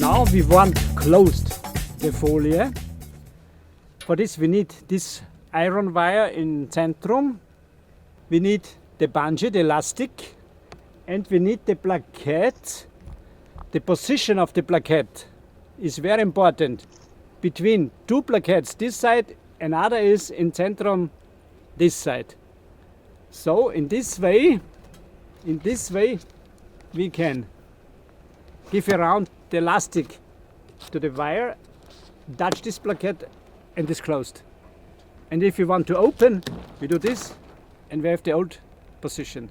Now we want closed the folie. For this we need this iron wire in centrum. We need the bungee, the elastic, and we need the plaquette. The position of the plaquette is very important. Between two plaquettes, this side, another is in centrum, this side. So in this way we can give around the elastic to the wire, touch this plaquette, and it's closed. And if you want to open, we do this, and we have the old position.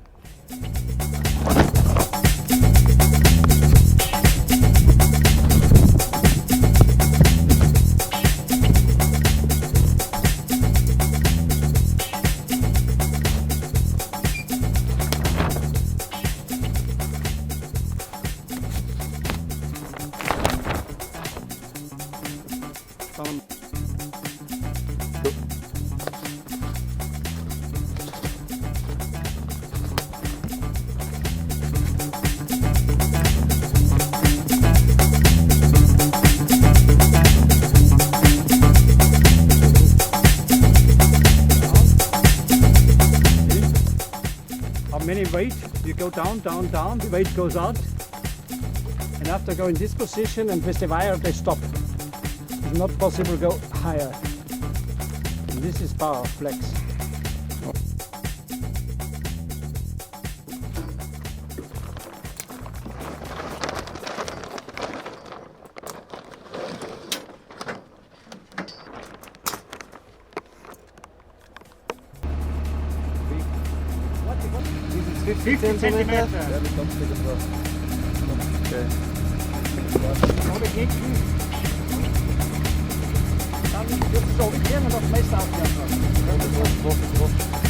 Many weight, you go down, down, down, the weight goes out, and after going this position and with the wire they stop. It's not possible to go higher. And this is Powerflex. This is 50 centimeters. Ja, wie kommst du das drauf? Okay. Oder geht gut. Dann wird es so, wir können das Messer aufwerfen. Ja, das ist drauf.